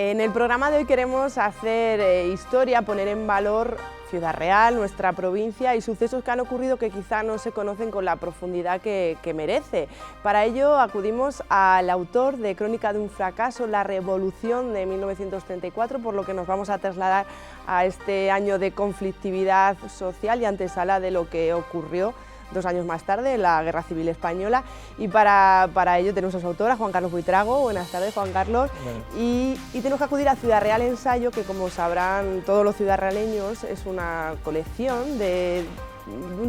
En el programa de hoy queremos hacer historia, poner en valor Ciudad Real, nuestra provincia y sucesos que han ocurrido que quizá no se conocen con la profundidad que merece. Para ello acudimos al autor de Crónica de un fracaso, La Revolución de 1934, por lo que nos vamos a trasladar a este año de conflictividad social y antesala de lo que ocurrió 2 años más tarde, la Guerra Civil Española, y para ello tenemos a su autora, Juan Carlos Buitrago. Buenas tardes, Juan Carlos. Bueno. Y tenemos que acudir a Ciudad Real Ensayo, que como sabrán todos los ciudadraleños, es una colección de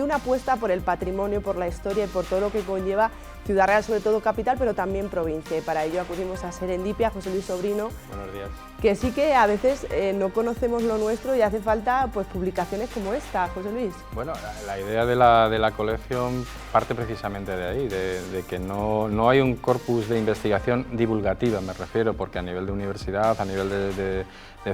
una apuesta por el patrimonio, por la historia y por todo lo que conlleva Ciudad Real, sobre todo capital, pero también provincia. Y para ello acudimos a Serendipia, José Luis Sobrino. Buenos días. Que sí que a veces no conocemos lo nuestro y hace falta pues publicaciones como esta, José Luis. Bueno, la idea de la colección parte precisamente de ahí, de que no hay un corpus de investigación divulgativa, me refiero, porque a nivel de universidad, a nivel de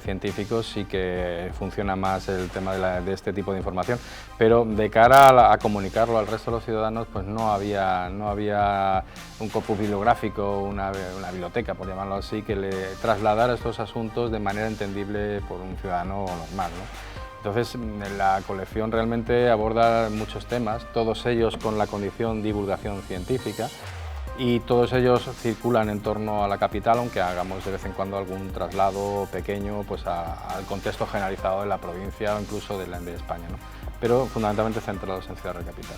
científicos sí que funciona más el tema de este tipo de información, pero de cara a comunicarlo al resto de los ciudadanos, pues no había un corpus bibliográfico, una biblioteca, por llamarlo así, que le trasladara estos asuntos de manera entendible por un ciudadano normal, ¿no? Entonces, la colección realmente aborda muchos temas, todos ellos con la condición divulgación científica, y todos ellos circulan en torno a la capital, aunque hagamos de vez en cuando algún traslado pequeño pues al contexto generalizado de la provincia o incluso de España, ¿no? Pero fundamentalmente centrados en Ciudad Real Capital.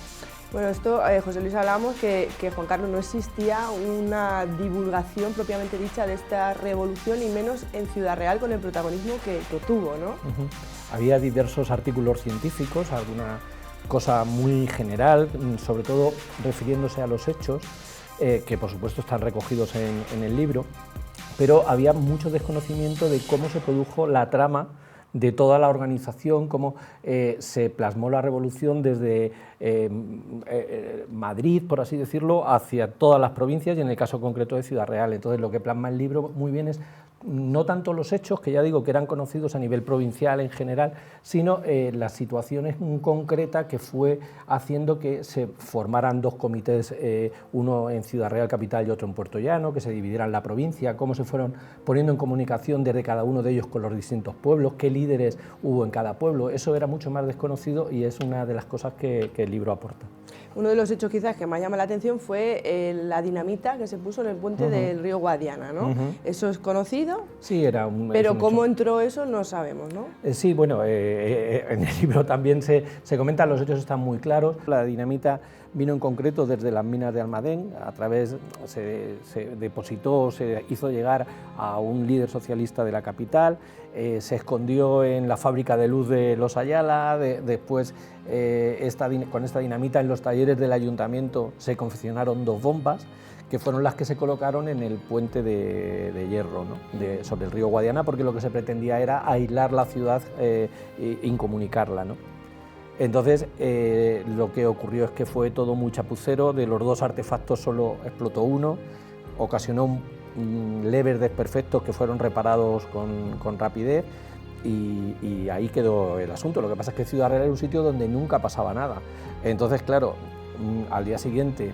Bueno, esto, José Luis, hablábamos que Juan Carlos, no existía una divulgación propiamente dicha de esta revolución, y menos en Ciudad Real con el protagonismo que tuvo, ¿no? Había diversos artículos científicos, alguna cosa muy general, sobre todo refiriéndose a los hechos, que por supuesto están recogidos en el libro, pero había mucho desconocimiento de cómo se produjo la trama de toda la organización, cómo se plasmó la revolución desde Madrid, por así decirlo, hacia todas las provincias y en el caso concreto de Ciudad Real. Entonces lo que plasma el libro muy bien es no tanto los hechos, que ya digo que eran conocidos a nivel provincial en general, sino las situaciones concretas que fue haciendo que se formaran dos comités, uno en Ciudad Real Capital y otro en Puerto Llano, que se dividieran la provincia, cómo se fueron poniendo en comunicación desde cada uno de ellos con los distintos pueblos, qué líderes hubo en cada pueblo. Eso era mucho más desconocido y es una de las cosas que el libro aporta. Uno de los hechos quizás que más llama la atención fue la dinamita que se puso en el puente del río Guadiana, ¿no? ¿Eso es conocido? Sí, pero cómo entró eso no sabemos, ¿no? Sí, bueno, en el libro también se comentan, los hechos están muy claros. La dinamita vino en concreto desde las minas de Almadén, a través se depositó, se hizo llegar a un líder socialista de la capital, se escondió en la fábrica de luz de Los Ayala, después con esta dinamita en los talleres del ayuntamiento se confeccionaron 2 bombas, que fueron las que se colocaron en el puente de hierro, ¿no? Sobre el río Guadiana, porque lo que se pretendía era aislar la ciudad e incomunicarla, ¿no? Entonces, lo que ocurrió es que fue todo muy chapucero, de los 2 artefactos solo explotó uno, ocasionó leves desperfectos que fueron reparados con rapidez, y ahí quedó el asunto. Lo que pasa es que Ciudad Real era un sitio donde nunca pasaba nada. Entonces, claro, al día siguiente,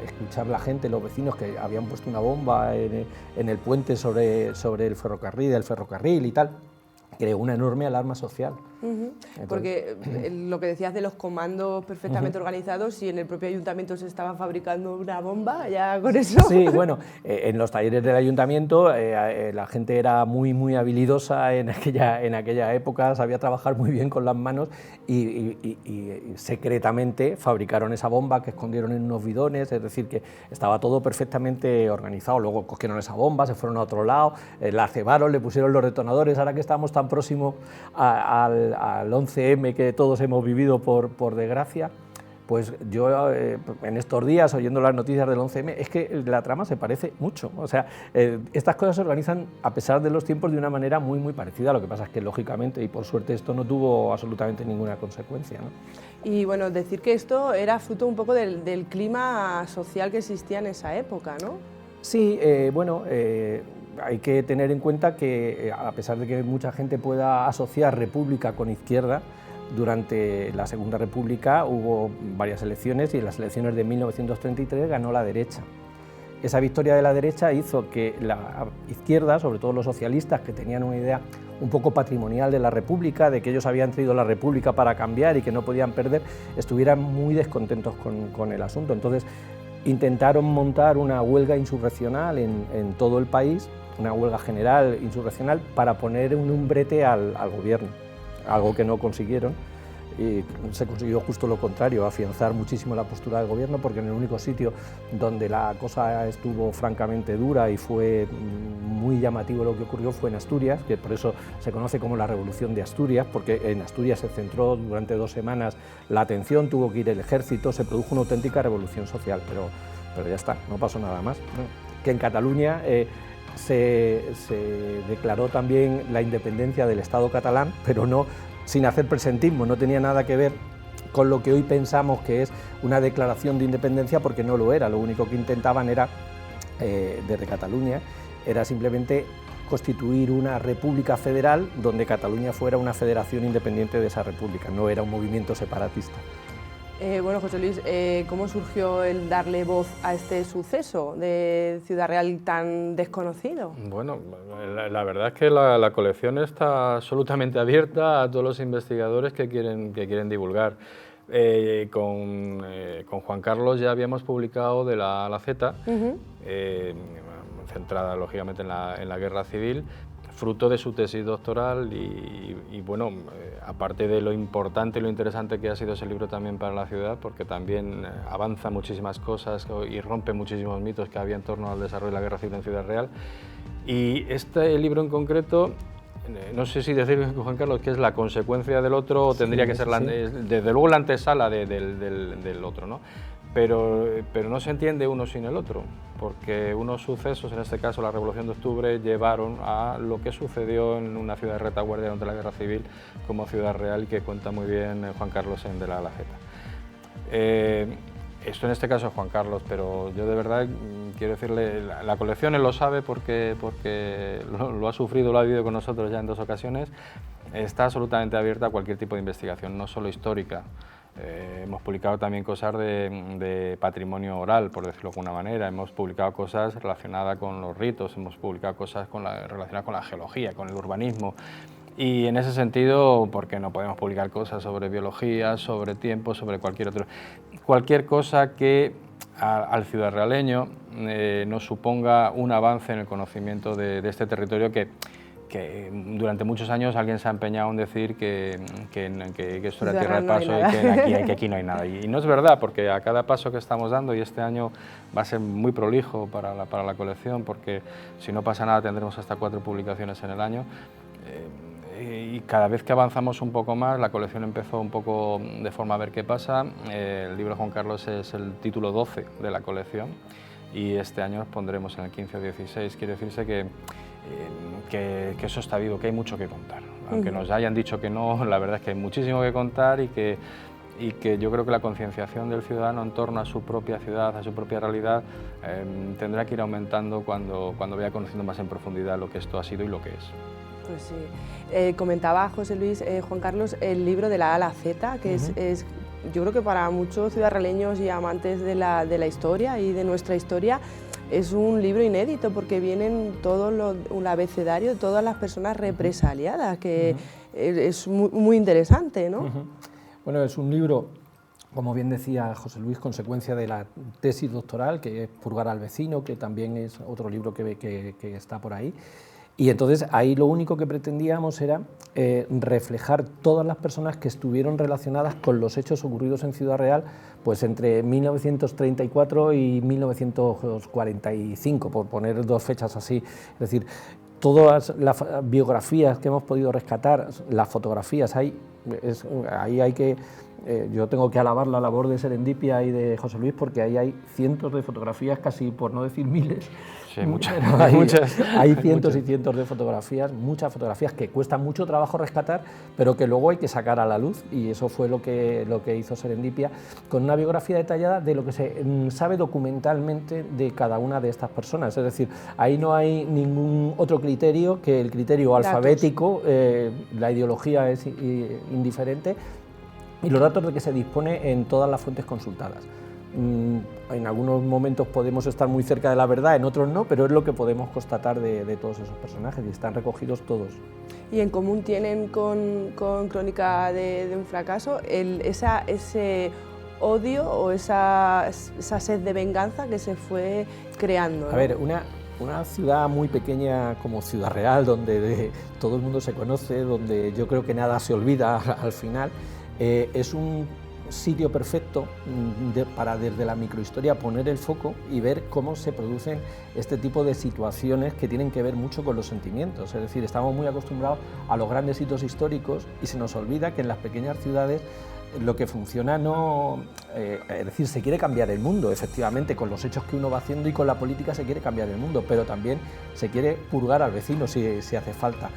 escuchar la gente, los vecinos que habían puesto una bomba en el puente sobre el ferrocarril y tal, creó una enorme alarma social. Entonces, porque lo que decías de los comandos perfectamente organizados, si en el propio ayuntamiento se estaba fabricando una bomba, ya con eso... Sí, bueno, en los talleres del ayuntamiento la gente era muy habilidosa en aquella época, sabía trabajar muy bien con las manos y secretamente fabricaron esa bomba que escondieron en unos bidones, es decir, que estaba todo perfectamente organizado. Luego cogieron esa bomba, se fueron a otro lado, la cebaron, le pusieron los detonadores. Ahora que estamos tan próximos al 11M que todos hemos vivido por desgracia, pues yo en estos días, oyendo las noticias del 11M, es que la trama se parece mucho. O sea, estas cosas se organizan a pesar de los tiempos de una manera muy parecida. Lo que pasa es que lógicamente y por suerte esto no tuvo absolutamente ninguna consecuencia, ¿no? Y bueno, decir que esto era fruto un poco del clima social que existía en esa época, ¿no? Sí, bueno, hay que tener en cuenta que a pesar de que mucha gente pueda asociar república con izquierda, durante la Segunda República hubo varias elecciones y en las elecciones de 1933 ganó la derecha. esa victoria de la derecha hizo que la izquierda, sobre todo los socialistas, que tenían una idea un poco patrimonial de la República, de que ellos habían traído la República para cambiar y que no podían perder, estuvieran muy descontentos con el asunto. Entonces intentaron montar una huelga insurreccional en todo el país, una huelga general insurreccional, para poner un umbrete al gobierno, algo que no consiguieron. Y se consiguió justo lo contrario, afianzar muchísimo la postura del gobierno, porque en el único sitio donde la cosa estuvo francamente dura y fue muy llamativo lo que ocurrió fue en Asturias, que por eso se conoce como la Revolución de Asturias, porque en Asturias se centró durante 2 semanas la atención, tuvo que ir el ejército, se produjo una auténtica revolución social, pero ya está, no pasó nada más. Que en Cataluña se declaró también la independencia del Estado catalán, pero no sin hacer presentismo, no tenía nada que ver con lo que hoy pensamos que es una declaración de independencia, porque no lo era. Lo único que intentaban era, desde Cataluña, era simplemente constituir una república federal donde Cataluña fuera una federación independiente de esa república, no era un movimiento separatista. Bueno, José Luis, ¿cómo surgió el darle voz a este suceso de Ciudad Real tan desconocido? Bueno, la verdad es que la colección está absolutamente abierta a todos los investigadores que quieren divulgar. Con Juan Carlos ya habíamos publicado de la A a la Z, centrada lógicamente en la guerra civil, fruto de su tesis doctoral y bueno, aparte de lo importante y lo interesante que ha sido ese libro también para la ciudad, porque también avanza muchísimas cosas y rompe muchísimos mitos que había en torno al desarrollo de la guerra civil en Ciudad Real. Y este libro en concreto, no sé si decir, Juan Carlos, que es la consecuencia del otro o tendría que ser, desde luego, la antesala del otro, ¿no? Pero no se entiende uno sin el otro, porque unos sucesos, en este caso la Revolución de Octubre, llevaron a lo que sucedió en una ciudad de retaguardia durante la Guerra Civil como Ciudad Real, que cuenta muy bien Juan Carlos en De la A a la Z. Esto en este caso es Juan Carlos, pero yo de verdad quiero decirle, la colección él lo sabe porque lo ha sufrido, lo ha vivido con nosotros ya en 2 ocasiones, está absolutamente abierta a cualquier tipo de investigación, no solo histórica. Hemos publicado también cosas de patrimonio oral, por decirlo de alguna manera, hemos publicado cosas relacionadas con los ritos, hemos publicado cosas relacionadas con la geología, con el urbanismo, y en ese sentido, porque no podemos publicar cosas sobre biología, sobre tiempo, sobre cualquier cosa que al ciudadraleño nos suponga un avance en el conocimiento de este territorio que durante muchos años alguien se ha empeñado en decir que esto era tierra de paso y que aquí no hay nada. Y no es verdad, porque a cada paso que estamos dando, y este año va a ser muy prolijo para la colección, porque si no pasa nada tendremos hasta 4 publicaciones en el año, y cada vez que avanzamos un poco más, la colección empezó un poco de forma a ver qué pasa. El libro de Juan Carlos es el título 12 de la colección, y este año nos pondremos en el 15 o 16. Quiere decirse que eso está vivo, que hay mucho que contar. Aunque nos hayan dicho que no, la verdad es que hay muchísimo que contar y que yo creo que la concienciación del ciudadano en torno a su propia ciudad, a su propia realidad, tendrá que ir aumentando cuando vaya conociendo más en profundidad lo que esto ha sido y lo que es. Pues sí. Comentaba José Luis, Juan Carlos, el libro de la A a la Z, que es yo creo que para muchos ciudadraleños y amantes de la historia y de nuestra historia, es un libro inédito, porque vienen todo un abecedario de todas las personas represaliadas, que es muy interesante, ¿no? Bueno, es un libro, como bien decía José Luis, consecuencia de la tesis doctoral, que es Purgar al vecino, que también es otro libro que está por ahí. Y entonces ahí lo único que pretendíamos era reflejar todas las personas que estuvieron relacionadas con los hechos ocurridos en Ciudad Real, pues entre 1934 y 1945, por poner 2 fechas así. Es decir, todas las biografías que hemos podido rescatar, las fotografías, ahí hay que... yo tengo que alabar la labor de Serendipia y de José Luis, porque ahí hay cientos de fotografías, casi por no decir miles. Sí, muchas. Hay cientos y cientos de fotografías, muchas fotografías que cuestan mucho trabajo rescatar, pero que luego hay que sacar a la luz, y eso fue lo que hizo Serendipia, con una biografía detallada de lo que se sabe documentalmente de cada una de estas personas. Es decir, ahí no hay ningún otro criterio que el criterio alfabético, la ideología es indiferente, y los datos de que se dispone en todas las fuentes consultadas. En algunos momentos podemos estar muy cerca de la verdad, en otros no, pero es lo que podemos constatar de todos esos personajes y están recogidos todos. Y en común tienen con Crónica de un fracaso ese odio o esa sed de venganza que se fue creando, ¿no? A ver, una ciudad muy pequeña como Ciudad Real, donde todo el mundo se conoce, donde yo creo que nada se olvida al final, es un sitio perfecto para desde la microhistoria poner el foco y ver cómo se producen este tipo de situaciones que tienen que ver mucho con los sentimientos. Es decir, estamos muy acostumbrados a los grandes hitos históricos y se nos olvida que en las pequeñas ciudades lo que funciona es decir, se quiere cambiar el mundo, efectivamente, con los hechos que uno va haciendo y con la política se quiere cambiar el mundo, pero también se quiere purgar al vecino si hace falta.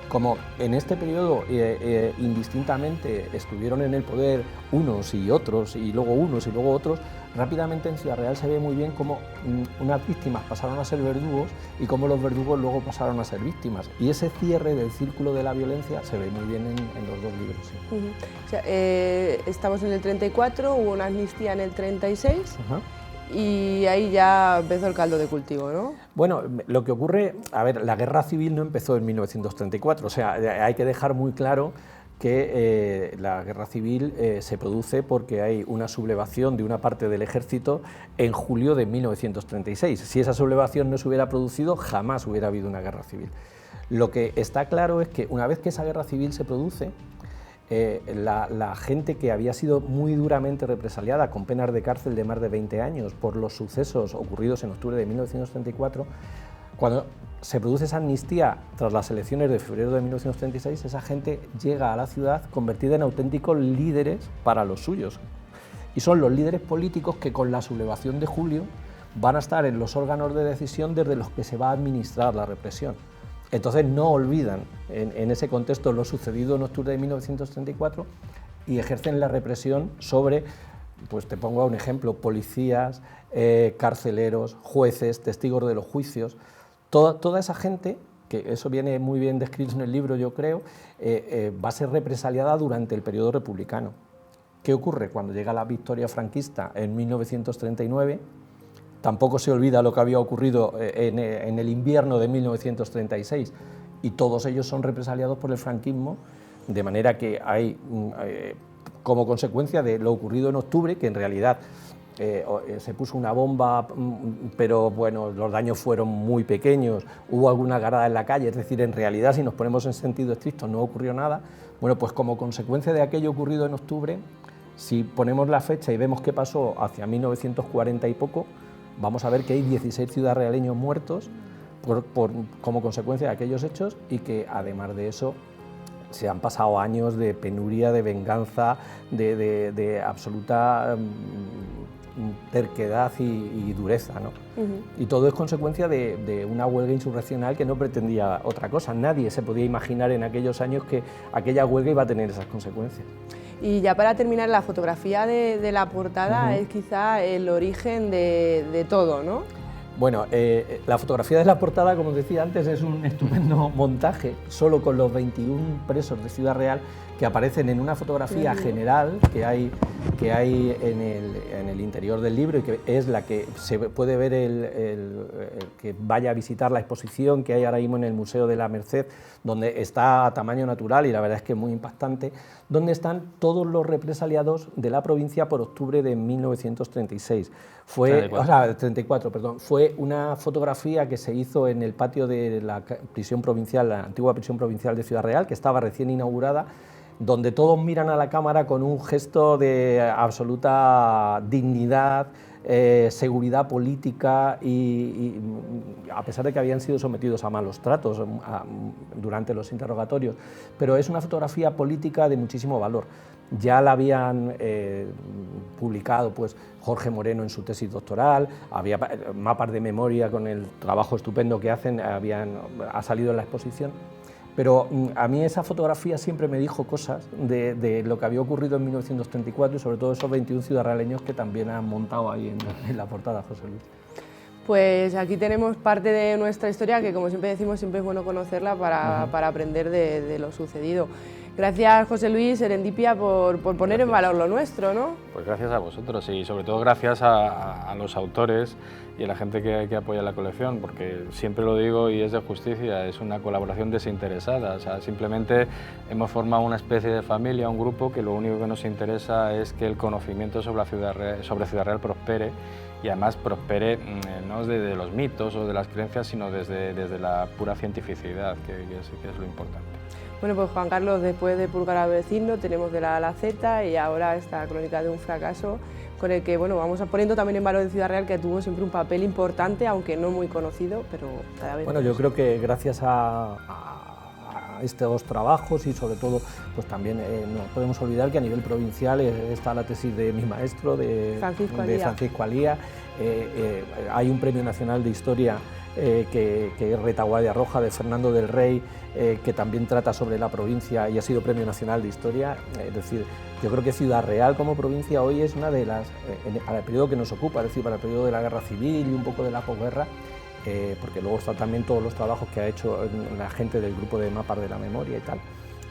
Como en este periodo indistintamente estuvieron en el poder unos y otros, y luego unos y luego otros, rápidamente en Ciudad Real se ve muy bien cómo unas víctimas pasaron a ser verdugos y cómo los verdugos luego pasaron a ser víctimas. Y ese cierre del círculo de la violencia se ve muy bien en los dos libros. Sí. O sea, estamos en el 34, hubo una amnistía en el 36. Ajá. Y ahí ya empezó el caldo de cultivo, ¿no? Bueno, lo que ocurre, a ver, la guerra civil no empezó en 1934, o sea, hay que dejar muy claro que la guerra civil se produce porque hay una sublevación de una parte del ejército en julio de 1936. Si esa sublevación no se hubiera producido, jamás hubiera habido una guerra civil. Lo que está claro es que una vez que esa guerra civil se produce, la gente que había sido muy duramente represaliada con penas de cárcel de más de 20 años por los sucesos ocurridos en octubre de 1934, cuando se produce esa amnistía tras las elecciones de febrero de 1936, esa gente llega a la ciudad convertida en auténticos líderes para los suyos. Y son los líderes políticos que con la sublevación de julio van a estar en los órganos de decisión desde los que se va a administrar la represión. Entonces no olvidan en ese contexto lo sucedido en octubre de 1934 y ejercen la represión sobre, pues te pongo un ejemplo, policías, carceleros, jueces, testigos de los juicios, toda esa gente, que eso viene muy bien descrito en el libro yo creo, va a ser represaliada durante el periodo republicano. ¿Qué ocurre? Cuando llega la victoria franquista en 1939, tampoco se olvida lo que había ocurrido en el invierno de 1936 y todos ellos son represaliados por el franquismo, de manera que hay, como consecuencia de lo ocurrido en octubre, que en realidad se puso una bomba, pero bueno, los daños fueron muy pequeños, hubo alguna garada en la calle, es decir, en realidad, si nos ponemos en sentido estricto, no ocurrió nada. Bueno, pues como consecuencia de aquello ocurrido en octubre, si ponemos la fecha y vemos qué pasó hacia 1940 y poco, vamos a ver que hay 16 ciudadrealeños muertos como consecuencia de aquellos hechos y que además de eso se han pasado años de penuria, de venganza, de absoluta terquedad y dureza, ¿no? Y todo es consecuencia de una huelga insurreccional que no pretendía otra cosa. Nadie se podía imaginar en aquellos años que aquella huelga iba a tener esas consecuencias. Y ya para terminar, la fotografía de la portada es quizá el origen de todo, ¿no? Bueno, la fotografía de la portada, como decía antes, es un estupendo montaje, solo con los 21 presos de Ciudad Real que aparecen en una fotografía general que hay en el interior del libro y que es la que se puede ver el que vaya a visitar la exposición que hay ahora mismo en el Museo de la Merced, donde está a tamaño natural y la verdad es que es muy impactante, donde están todos los represaliados de la provincia por octubre de 1936. Fue 34, perdón. Fue una fotografía que se hizo en el patio de la prisión provincial, la antigua prisión provincial de Ciudad Real, que estaba recién inaugurada, donde todos miran a la cámara con un gesto de absoluta dignidad, seguridad política y a pesar de que habían sido sometidos a malos tratos durante los interrogatorios, pero es una fotografía política de muchísimo valor. Ya la habían publicado pues, Jorge Moreno en su tesis doctoral, había mapas de memoria con el trabajo estupendo que hacen, ha salido en la exposición. Pero a mí esa fotografía siempre me dijo cosas de lo que había ocurrido en 1934 y sobre todo esos 21 ciudadrealeños que también han montado ahí en la portada, José Luis. Pues aquí tenemos parte de nuestra historia que, como siempre decimos, siempre es bueno conocerla para aprender de lo sucedido. Gracias, José Luis, Serendipia, por poner en valor lo nuestro, ¿no? Pues gracias a vosotros y sobre todo gracias a los autores y a la gente que apoya la colección, porque siempre lo digo y es de justicia, es una colaboración desinteresada, o sea, simplemente hemos formado una especie de familia, un grupo que lo único que nos interesa es que el conocimiento sobre Ciudad Real prospere, y además prospere no desde los mitos o de las creencias, sino desde la pura cientificidad, que es lo importante. Bueno, pues Juan Carlos, después de Pulgar a Vecino tenemos de la A a la Z y ahora esta crónica de un fracaso con el que vamos poniendo también en valor de Ciudad Real, que tuvo siempre un papel importante, aunque no muy conocido, pero cada vez más. Yo creo que gracias a estos trabajos y sobre todo pues también no podemos olvidar que a nivel provincial está la tesis de mi maestro, de Francisco Alía, hay un Premio Nacional de Historia que es Retaguardia Roja de Fernando del Rey, que también trata sobre la provincia y ha sido Premio Nacional de Historia. Es decir, yo creo que Ciudad Real como provincia hoy es una de las, para el periodo que nos ocupa, es decir, para el periodo de la Guerra Civil y un poco de la posguerra, porque luego están también todos los trabajos que ha hecho la gente del grupo de mapas de la memoria y tal.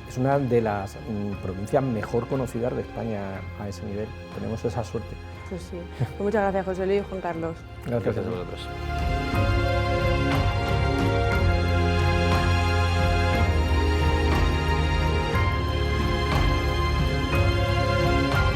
Es una de las provincias mejor conocidas de España a ese nivel. Tenemos esa suerte. Pues sí. Muchas gracias, José Luis y Juan Carlos. Gracias a vosotros.